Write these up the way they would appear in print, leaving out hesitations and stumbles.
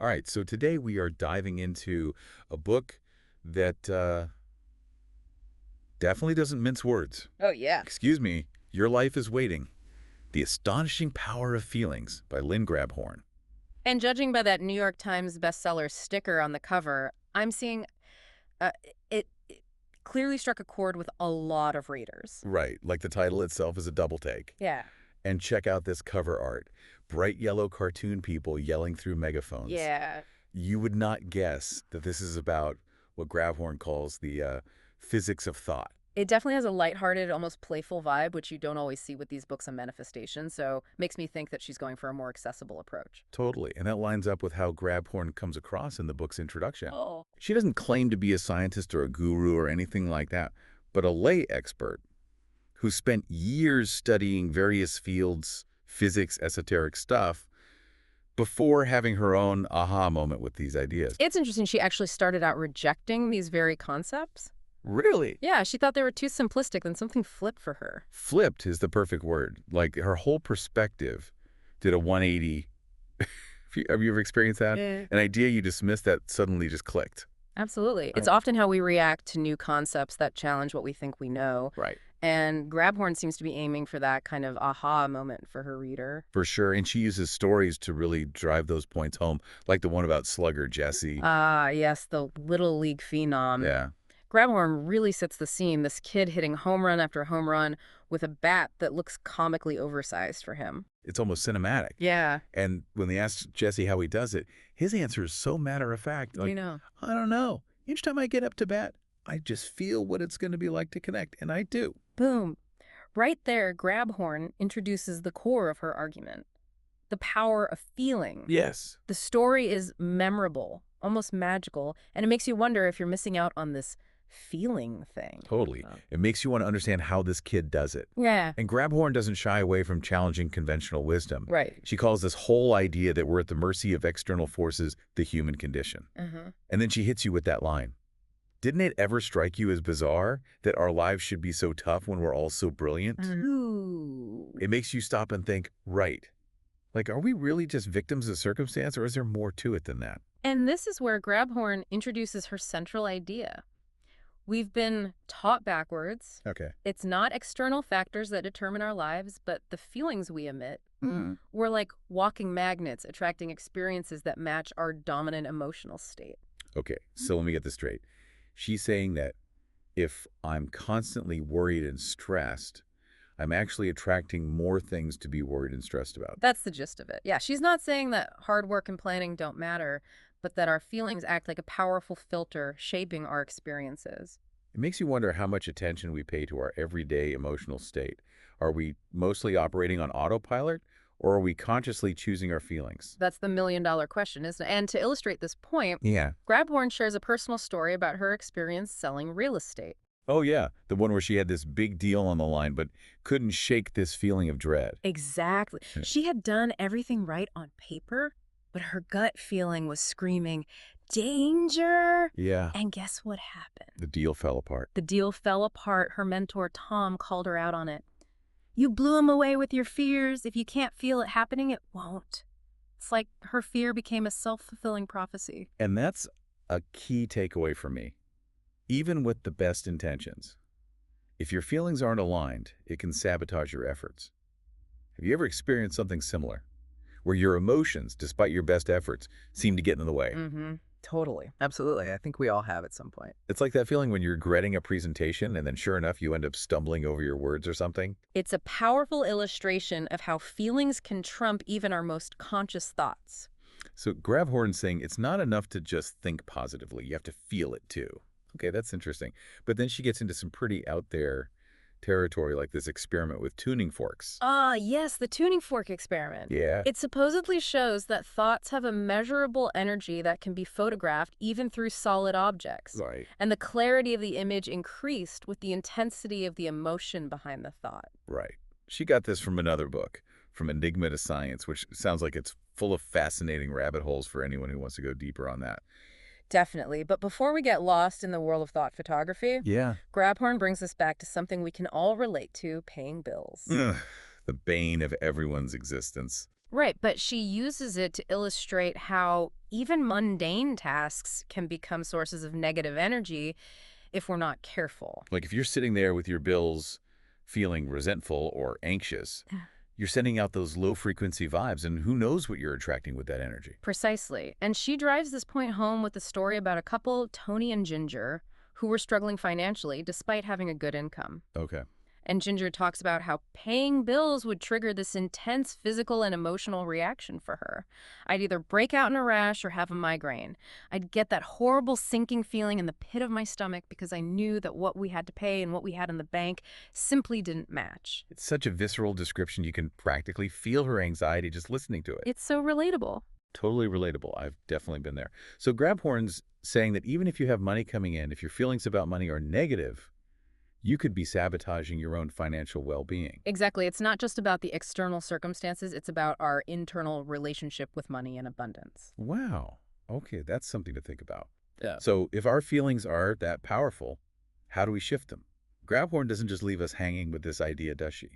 All right, so today we are diving into a book that definitely doesn't mince words. Oh, yeah. Excuse me, Your Life is Waiting. The Astonishing Power of Feelings by Lynn Grabhorn. And judging by that New York Times bestseller sticker on the cover, I'm seeing uh, it clearly struck a chord with a lot of readers. Right, like the title itself is a double take. Yeah. And check out this cover art. Bright yellow cartoon people yelling through megaphones. Yeah. You would not guess that this is about what Grabhorn calls the physics of thought. It definitely has a lighthearted, almost playful vibe, which you don't always see with these books on manifestation, so makes me think that she's going for a more accessible approach. Totally. And that lines up with how Grabhorn comes across in the book's introduction. Oh. She doesn't claim to be a scientist or a guru or anything like that, but a lay expert who spent years studying various fields, physics, esoteric stuff, before having her own aha moment with these ideas. It's interesting she actually started out rejecting these very concepts. Really? Yeah, she thought they were too simplistic, then something flipped for her. Flipped is the perfect word. Like her whole perspective did a 180. Have you ever experienced that? Yeah. An idea you dismissed that suddenly just clicked. Absolutely. It's Right. often how we react to new concepts that challenge what we think we know. Right. And Grabhorn seems to be aiming for that kind of aha moment for her reader. For sure. And she uses stories to really drive those points home, like the one about Slugger Jesse. Ah, yes, the Little League phenom. Yeah. Grabhorn really sets the scene, this kid hitting home run after home run with a bat that looks comically oversized for him. It's almost cinematic. Yeah, And when they ask Jesse how he does it, his answer is so matter of fact. you Like, know. I don't know. Each time I get up to bat, I just feel what it's going to be like to connect. And I do. Boom. Right there, Grabhorn introduces the core of her argument. The power of feeling. Yes. The story is memorable, almost magical, and it makes you wonder if you're missing out on this feeling thing. Totally. Oh. It makes you want to understand how this kid does it. Yeah, And Grabhorn doesn't shy away from challenging conventional wisdom. right. She calls this whole idea that we're at the mercy of external forces the human condition. Uh-huh. And then she hits you with that line. Didn't it ever strike you as bizarre that our lives should be so tough when we're all so brilliant? Ooh. It makes you stop and think, right. Like, are we really just victims of circumstance, or is there more to it than that? And this is where Grabhorn introduces her central idea. We've been taught backwards. Okay. It's not external factors that determine our lives, but the feelings we emit. Mm. We're like walking magnets, attracting experiences that match our dominant emotional state. Okay, so let me get this straight. She's saying that if I'm constantly worried and stressed, I'm actually attracting more things to be worried and stressed about. That's the gist of it. Yeah, she's not saying that hard work and planning don't matter, but that our feelings act like a powerful filter shaping our experiences. It makes you wonder how much attention we pay to our everyday emotional state. Are we mostly operating on autopilot, or are we consciously choosing our feelings? That's the million-dollar question, isn't it? And to illustrate this point, Yeah. Grabhorn shares a personal story about her experience selling real estate. Oh, yeah. The one where she had this big deal on the line, but couldn't shake this feeling of dread. Exactly. Yeah. She had done everything right on paper, but her gut feeling was screaming, danger! Yeah. And guess what happened? The deal fell apart. The deal fell apart. Her mentor, Tom, called her out on it. You blew him away with your fears. If you can't feel it happening, it won't. It's like her fear became a self-fulfilling prophecy. And that's a key takeaway for me. Even with the best intentions, if your feelings aren't aligned, it can sabotage your efforts. Have you ever experienced something similar, where your emotions, despite your best efforts, seem to get in the way? Mm-hmm. Totally. Absolutely. I think we all have at some point. It's like that feeling when you're regretting a presentation and then sure enough, you end up stumbling over your words or something. It's a powerful illustration of how feelings can trump even our most conscious thoughts. So Grabhorn's saying it's not enough to just think positively. You have to feel it too. Okay, that's interesting. But then she gets into some pretty out there territory, like this experiment with tuning forks. Ah, yes, the tuning fork experiment. Yeah. It supposedly shows that thoughts have a measurable energy that can be photographed even through solid objects. Right. And the clarity of the image increased with the intensity of the emotion behind the thought. Right. She got this from another book, From Enigma to Science, which sounds like it's full of fascinating rabbit holes for anyone who wants to go deeper on that. Definitely. But before we get lost in the world of thought photography, Yeah. Grabhorn brings us back to something we can all relate to, paying bills. Ugh, the bane of everyone's existence. Right, but she uses it to illustrate how even mundane tasks can become sources of negative energy if we're not careful. Like if you're sitting there with your bills feeling resentful or anxious, you're sending out those low-frequency vibes, and who knows what you're attracting with that energy. Precisely. And she drives this point home with a story about a couple, Tony and Ginger, who were struggling financially despite having a good income. Okay. And Ginger talks about how paying bills would trigger this intense physical and emotional reaction for her. I'd either break out in a rash or have a migraine. I'd get that horrible sinking feeling in the pit of my stomach because I knew that what we had to pay and what we had in the bank simply didn't match. It's such a visceral description. You can practically feel her anxiety just listening to it. It's so relatable. Totally relatable. I've definitely been there. So Grabhorn's saying that even if you have money coming in, if your feelings about money are negative, you could be sabotaging your own financial well-being. Exactly. It's not just about the external circumstances, it's about our internal relationship with money and abundance. Wow. Okay, that's something to think about. Yeah. So if our feelings are that powerful, how do we shift them? Grabhorn doesn't just leave us hanging with this idea, does she?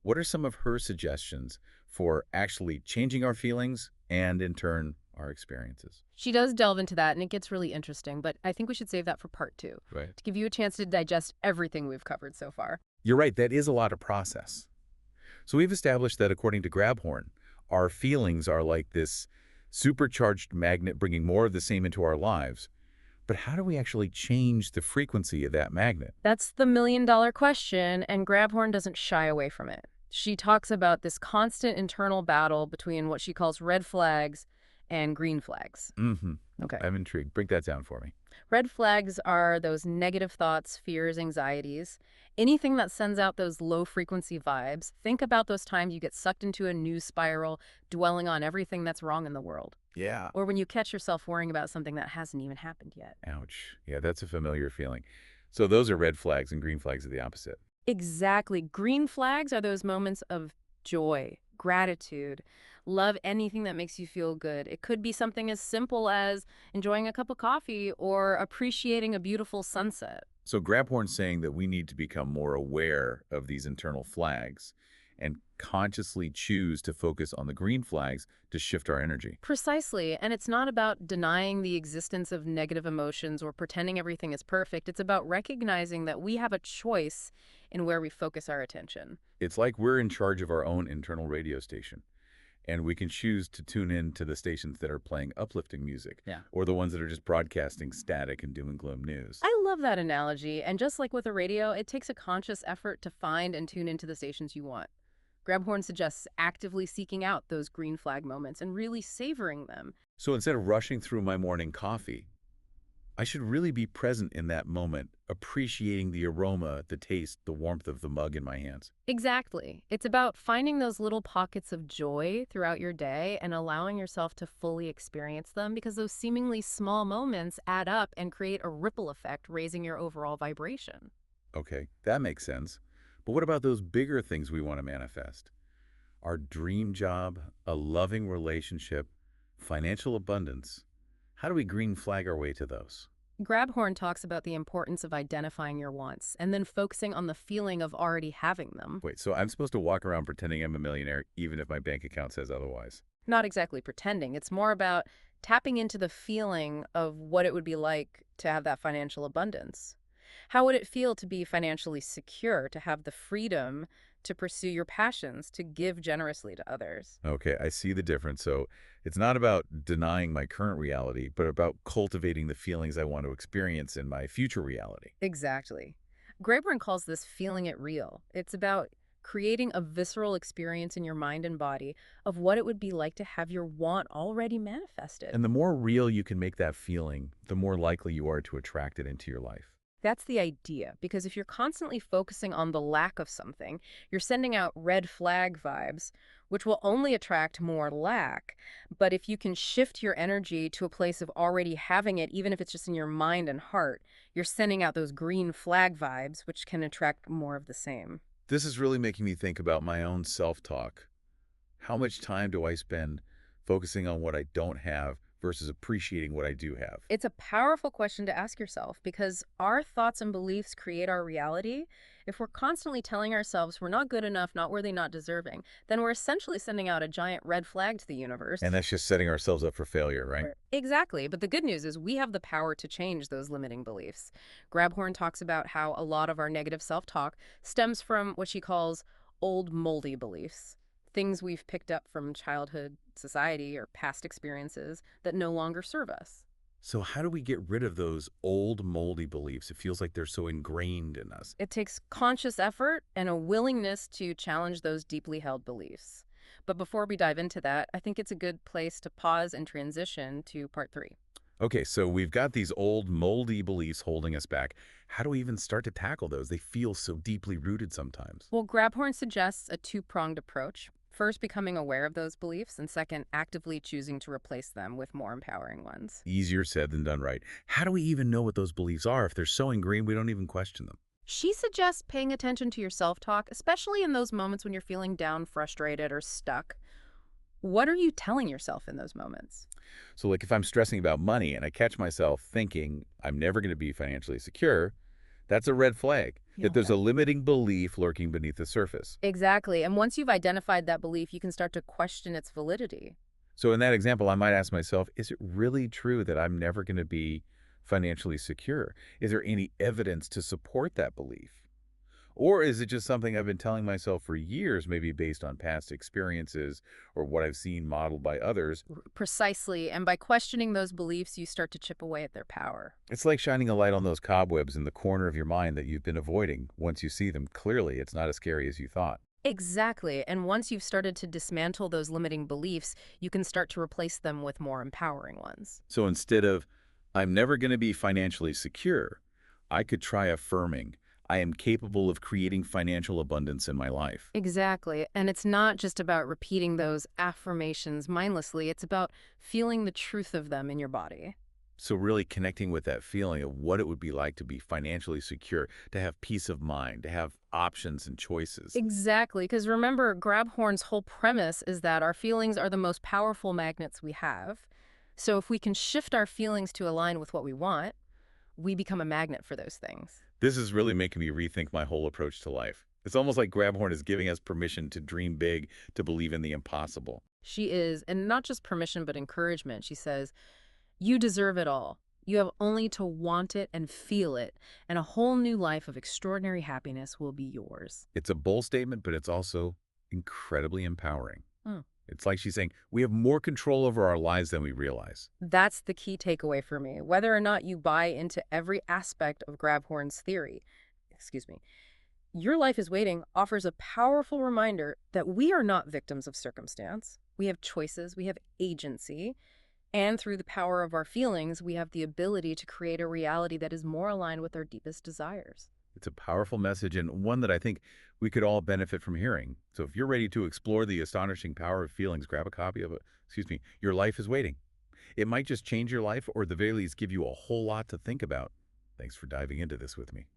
What are some of her suggestions for actually changing our feelings and, in turn, our experiences? She does delve into that, and it gets really interesting, but I think we should save that for part 2, Right. to give you a chance to digest everything we've covered so far. You're right, that is a lot of process. So we've established that, according to Grabhorn, our feelings are like this supercharged magnet bringing more of the same into our lives. But how do we actually change the frequency of that magnet? That's the million-dollar question, and Grabhorn doesn't shy away from it. She talks about this constant internal battle between what she calls red flags and green flags. Mm-hmm. Okay. I'm intrigued. Break that down for me. Red flags are those negative thoughts, fears, anxieties, anything that sends out those low-frequency vibes. Think about those times you get sucked into a news spiral, dwelling on everything that's wrong in the world. Yeah. Or when you catch yourself worrying about something that hasn't even happened yet. Ouch. Yeah, that's a familiar feeling. So those are red flags, and green flags are the opposite. Exactly. Green flags are those moments of joy, gratitude, love, anything that makes you feel good. It could be something as simple as enjoying a cup of coffee or appreciating a beautiful sunset. So Grabhorn's saying that we need to become more aware of these internal flags and consciously choose to focus on the green flags to shift our energy. Precisely. And it's not about denying the existence of negative emotions or pretending everything is perfect. It's about recognizing that we have a choice in where we focus our attention. It's like we're in charge of our own internal radio station, and we can choose to tune in to the stations that are playing uplifting music, Yeah. or the ones that are just broadcasting static and doom and gloom news. I love that analogy. And just like with a radio, it takes a conscious effort to find and tune into the stations you want. Grabhorn suggests actively seeking out those green flag moments and really savoring them. So instead of rushing through my morning coffee, I should really be present in that moment, appreciating the aroma, the taste, the warmth of the mug in my hands. Exactly. It's about finding those little pockets of joy throughout your day and allowing yourself to fully experience them, because those seemingly small moments add up and create a ripple effect, raising your overall vibration. Okay, that makes sense. But what about those bigger things we want to manifest? Our dream job, a loving relationship, financial abundance. How do we green flag our way to those? Grabhorn talks about the importance of identifying your wants and then focusing on the feeling of already having them. Wait, so I'm supposed to walk around pretending I'm a millionaire even if my bank account says otherwise? Not exactly pretending. It's more about tapping into the feeling of what it would be like to have that financial abundance. How would it feel to be financially secure, to have the freedom to pursue your passions, to give generously to others? Okay, I see the difference. So it's not about denying my current reality, but about cultivating the feelings I want to experience in my future reality. Exactly. Grabhorn calls this feeling it real. It's about creating a visceral experience in your mind and body of what it would be like to have your want already manifested. And the more real you can make that feeling, the more likely you are to attract it into your life. That's the idea, because if you're constantly focusing on the lack of something, you're sending out red flag vibes, which will only attract more lack. But if you can shift your energy to a place of already having it, even if it's just in your mind and heart, you're sending out those green flag vibes, which can attract more of the same. This is really making me think about my own self-talk. How much time do I spend focusing on what I don't have versus appreciating what I do have? It's a powerful question to ask yourself because our thoughts and beliefs create our reality. If we're constantly telling ourselves we're not good enough, not worthy, not deserving, then we're essentially sending out a giant red flag to the universe. And that's just setting ourselves up for failure, right? Exactly. But the good news is we have the power to change those limiting beliefs. Grabhorn talks about how a lot of our negative self-talk stems from what she calls old moldy beliefs, things we've picked up from childhood, society, or past experiences that no longer serve us. So how do we get rid of those old moldy beliefs? It feels like they're so ingrained in us. It takes conscious effort and a willingness to challenge those deeply held beliefs. But before we dive into that, I think it's a good place to pause and transition to part three. Okay, so we've got these old moldy beliefs holding us back. How do we even start to tackle those? They feel so deeply rooted sometimes. Well, Grabhorn suggests a two-pronged approach. First, becoming aware of those beliefs, and second, actively choosing to replace them with more empowering ones. Easier said than done, right? How do we even know what those beliefs are if they're so ingrained we don't even question them? She suggests paying attention to your self-talk, especially in those moments when you're feeling down, frustrated, or stuck. What are you telling yourself in those moments? So like if I'm stressing about money and I catch myself thinking I'm never going to be financially secure, that's a red flag that there's a limiting belief lurking beneath the surface. Exactly. And once you've identified that belief, you can start to question its validity. So in that example, I might ask myself, is it really true that I'm never going to be financially secure? Is there any evidence to support that belief? Or is it just something I've been telling myself for years, maybe based on past experiences or what I've seen modeled by others? Precisely. And by questioning those beliefs, you start to chip away at their power. It's like shining a light on those cobwebs in the corner of your mind that you've been avoiding. Once you see them clearly, it's not as scary as you thought. Exactly. And once you've started to dismantle those limiting beliefs, you can start to replace them with more empowering ones. So instead of, I'm never going to be financially secure, I could try affirming, I am capable of creating financial abundance in my life. Exactly. And it's not just about repeating those affirmations mindlessly, it's about feeling the truth of them in your body. So really connecting with that feeling of what it would be like to be financially secure, to have peace of mind, to have options and choices. Exactly. Because remember, Grabhorn's whole premise is that our feelings are the most powerful magnets we have. So if we can shift our feelings to align with what we want, we become a magnet for those things. This is really making me rethink my whole approach to life. It's almost like Grabhorn is giving us permission to dream big, to believe in the impossible. She is, and not just permission, but encouragement. She says, you deserve it all. You have only to want it and feel it, and a whole new life of extraordinary happiness will be yours. It's a bold statement, but it's also incredibly empowering. Hmm. It's like she's saying, we have more control over our lives than we realize. That's the key takeaway for me. Whether or not you buy into every aspect of Grabhorn's theory, your life is waiting offers a powerful reminder that we are not victims of circumstance. We have choices, we have agency, and through the power of our feelings, we have the ability to create a reality that is more aligned with our deepest desires. It's a powerful message and one that I think we could all benefit from hearing. So if you're ready to explore the astonishing power of feelings, grab a copy of it. Your Life is Waiting. It might just change your life or at the very least give you a whole lot to think about. Thanks for diving into this with me.